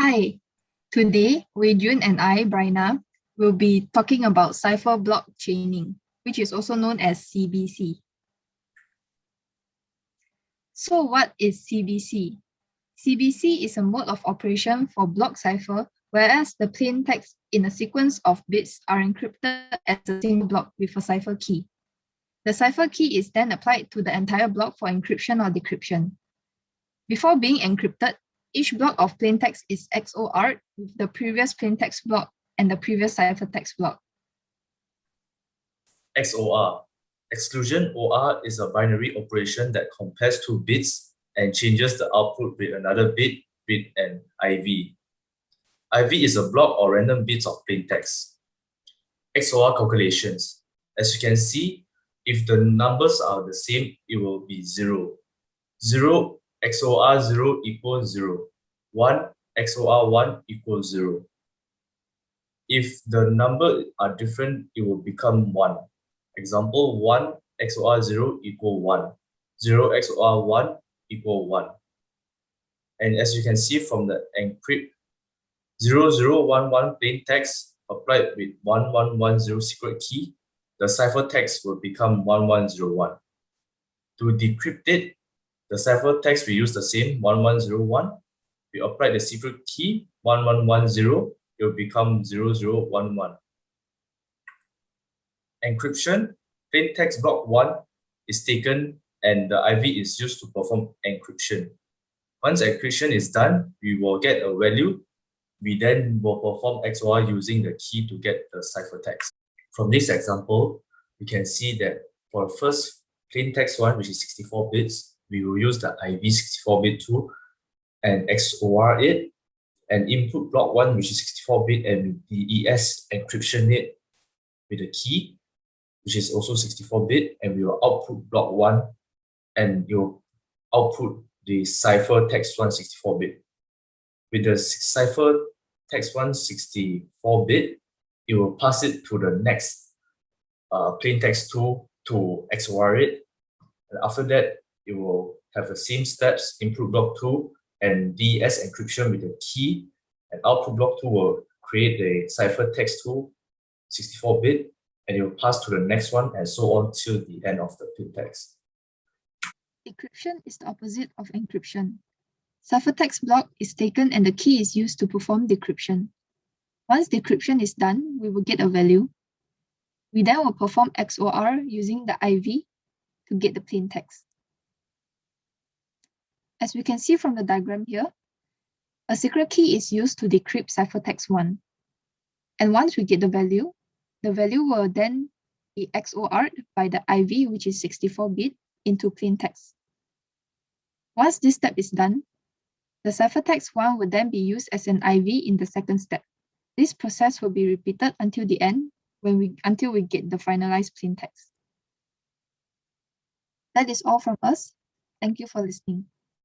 Hi, today Wei Jun and I, Brina, will be talking about cipher block chaining, which is also known as CBC. So what is CBC? CBC is a mode of operation for block cipher, whereas the plain text in a sequence of bits are encrypted as a single block with a cipher key. The cipher key is then applied to the entire block for encryption or decryption. Before being encrypted, each block of plaintext is XOR'd with the previous plaintext block and the previous ciphertext block. XOR. Exclusion OR is a binary operation that compares two bits and changes the output with another bit, and IV. IV is a block or random bits of plaintext. XOR calculations. As you can see, if the numbers are the same, it will be 0. 0 XOR 0 equals 0. 1 XOR 1 equals 0. If the numbers are different, it will become 1. Example, 1 XOR 0 equal 1. 0 XOR 1 equal 1. And as you can see from the encrypt, 0011 plain text applied with 1110 secret key, the ciphertext will become 1101. To decrypt it, the ciphertext will use the same 1101. We apply the secret key 1110, it will become 0011. Encryption, plain text block 1 is taken and the IV is used to perform encryption. Once encryption is done, we will get a value. We then will perform XOR using the key to get the ciphertext. From this example, we can see that for the first plain text one, which is 64 bits, we will use the IV 64-bit tool and XOR it, and input block 1, which is 64-bit, and the ES encryption it with a key, which is also 64-bit, and we will output block 1, and you'll output the cipher text 1 64-bit. With the cipher text 1 64-bit, it will pass it to the next plain text tool to XOR it. And after that, it will have the same steps, input block 2 and DES encryption with the key, and output block 2 will create the cipher text tool 64-bit, and it will pass to the next one, and so on till the end of the plain text. Decryption is the opposite of encryption. Ciphertext block is taken and the key is used to perform decryption. Once decryption is done, we will get a value. We then will perform XOR using the IV to get the plain text. As we can see from the diagram here, a secret key is used to decrypt ciphertext 1. And once we get the value will then be XOR'd by the IV, which is 64-bit, into plain text. Once this step is done, the ciphertext 1 will then be used as an IV in the second step. This process will be repeated until the end, until we get the finalized plain text. That is all from us. Thank you for listening.